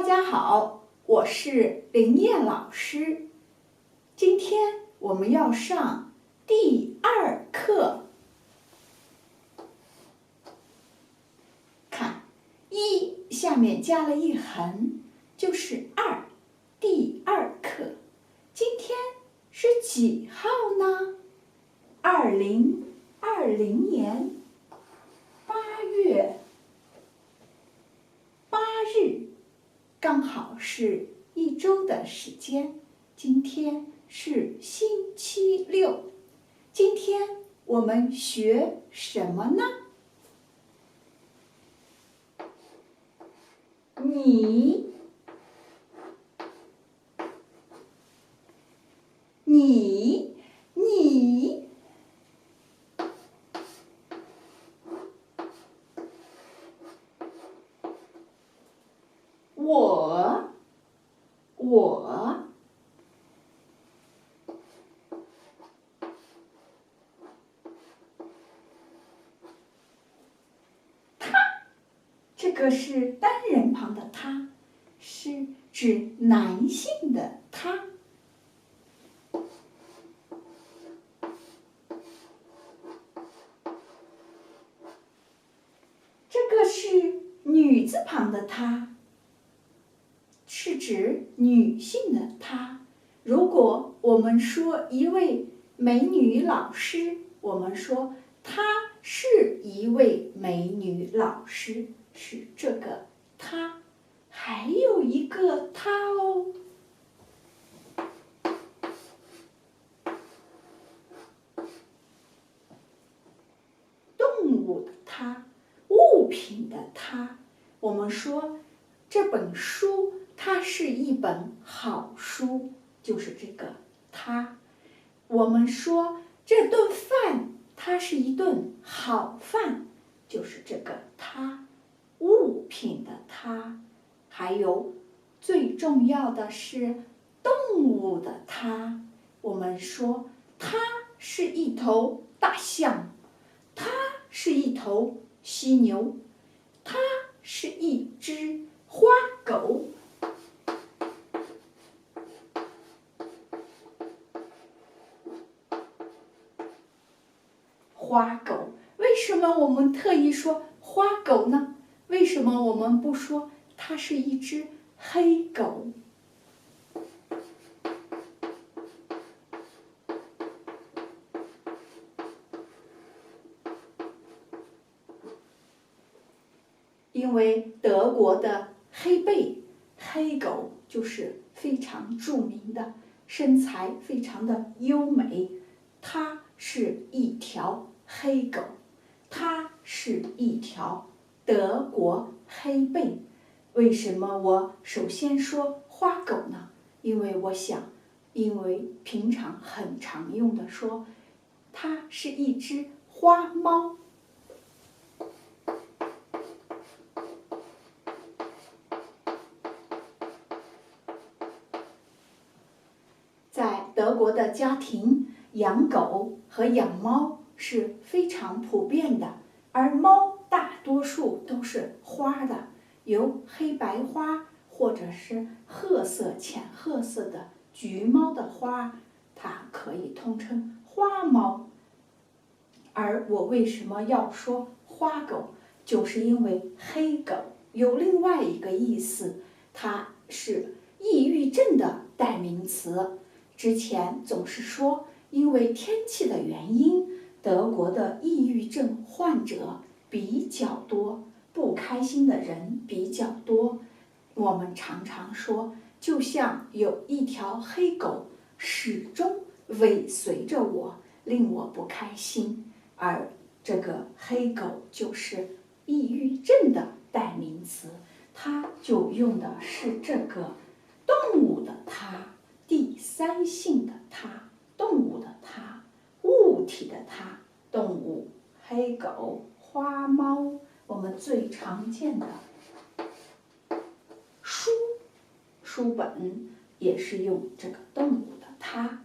家好，我是林燕老师。今天我们要上第2课。看，1下面加了一横，就是2，第2课。今天是几号呢？2020年8月8日。刚好是1周的时间，今天是星期六。今天我们学什么呢？你，我，他，这个是单人旁的他，是指男性的他。这个是女字旁的她，是指女性的她。如果我们说一位美女老师，我们说她是一位美女老师，是这个她。还有一个她哦，动物的它，物品的它。我们说这本书它是一本好书，就是这个它。我们说这顿饭它是一顿好饭，就是这个它。物品的它。还有最重要的是动物的它。我们说它是一头大象，它是一头犀牛，它是一只花狗。花狗，为什么我们特意说花狗呢？为什么我们不说它是一只黑狗？因为德国的黑背黑狗就是非常著名的，身材非常的优美。它是一条黑狗，它是一条德国黑背。为什么我首先说花狗呢？因为我想，因为平常很常用的说，它是一只花猫。在德国的家庭，养狗和养猫是非常普遍的，而猫大多数都是花的，有黑白花或者是褐色、浅褐色的橘猫的花，它可以通称花猫。而我为什么要说花狗，就是因为黑狗有另外一个意思，它是抑郁症的代名词。之前总是说，因为天气的原因，德国的抑郁症患者比较多，不开心的人比较多。我们常常说，就像有一条黑狗始终尾随着我，令我不开心。而这个黑狗就是抑郁症的代名词，它就用的是这个动物的它。第3性的它，动物的它，物体的它，动物，黑狗，花猫。我们最常见的书本也是用这个动物的它。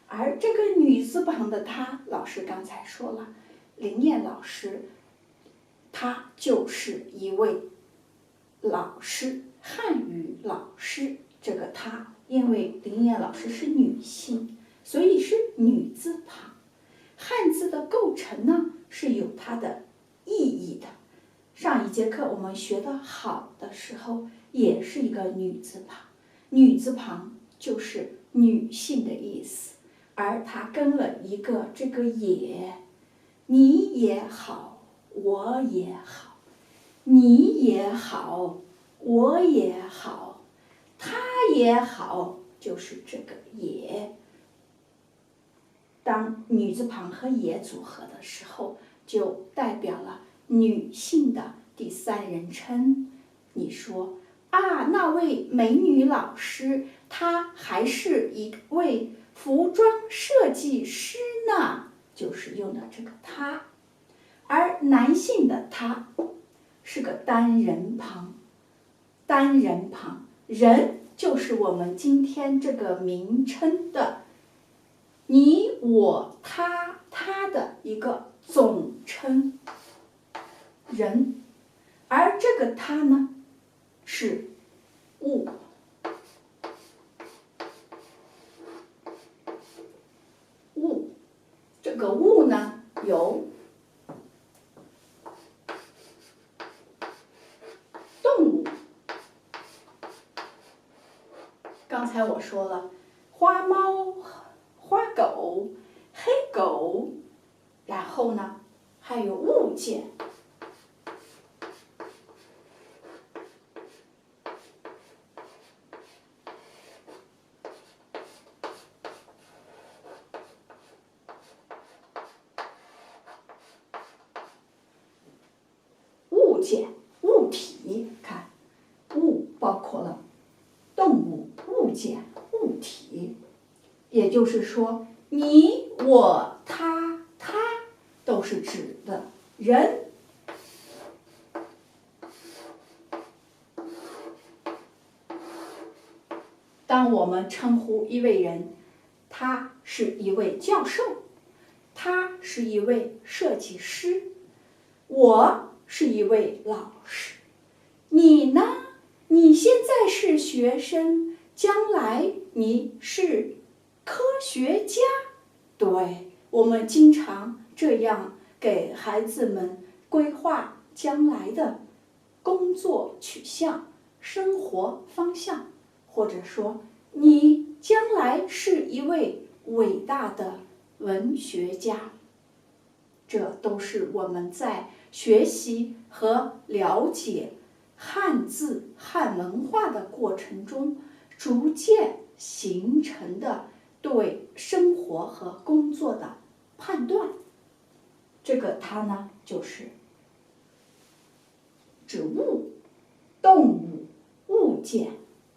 而这个女字旁的她，老师刚才说了，林燕老师，她就是一位老师，汉语师这个她，因为林燕老师是女性，所以是女字旁。汉字的构成呢是有它的意义的。上一节课我们学得好的时候，也是一个女字旁。女字旁就是女性的意思，而它跟了一个这个也，你也好，我也好，你也好，我也好，他也好，就是这个也。当女字旁和也组合的时候，就代表了女性的第三人称。你说啊，那位美女老师，她还是一位服装设计师呢，就是用的这个她。而男性的他是个单人旁，单人旁，人就是我们今天这个名称的你我他他的一个总称，人。而这个他呢是物，物，这个物呢有动物。刚才我说了，花猫、花狗、黑狗，然后呢还有物件。物件、物体，看，物包括了动物、物件、物体，也就是说，你、我、他、他都是指的人。当我们称呼一位人，他是一位教授，他是一位设计师，我是一位老师，你呢？你现在是学生，将来你是科学家。对，我们经常这样给孩子们规划将来的工作取向、生活方向，或者说你将来是一位伟大的文学家。这都是我们在学习和了解汉字、汉文化的过程中逐渐形成的对生活和工作的判断。这个它呢，就是指物、动物、物件、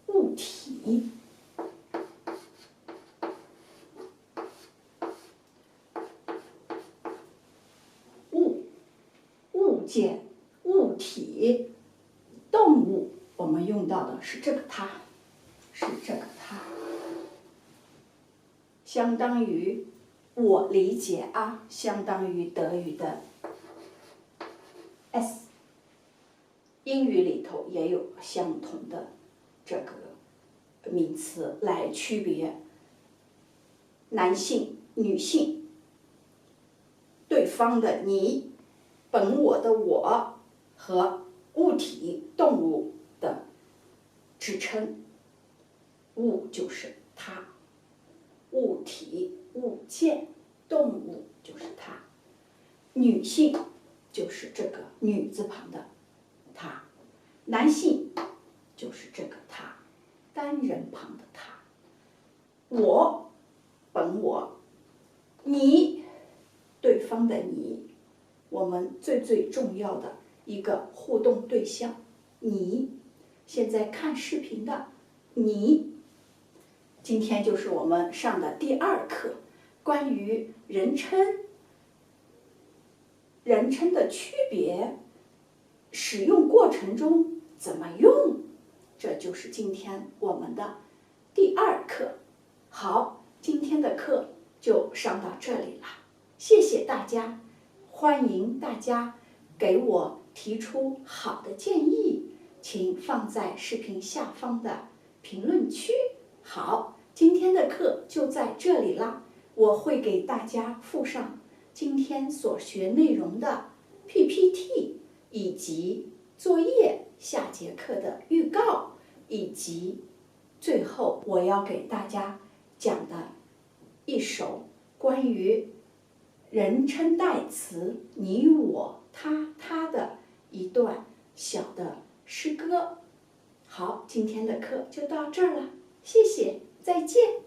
物体。物件、物体、动物，我们用到的是这个它，是这个它，相当于我理解啊，相当于德语的 s， 英语里头也有相同的这个名词来区别男性、女性，对方的你、本我的我和物体、动物的指称。物就是它，物体、物件、动物就是它，女性就是这个女字旁的它，男性就是这个他，单人旁的他，我、本我，你、对方的你，我们最重要的一个互动对象，你。现在看视频的你。今天就是我们上的第2课，关于人称的区别，使用过程中怎么用，这就是今天我们的第2课。好，今天的课就上到这里了，谢谢大家，欢迎大家给我提出好的建议，请放在视频下方的评论区。好，今天的课就在这里啦，我会给大家附上今天所学内容的 PPT 以及作业，下节课的预告，以及最后我要给大家讲的一首关于人称代词你我他他的一段小的诗歌。好，今天的课就到这儿了，谢谢，再见。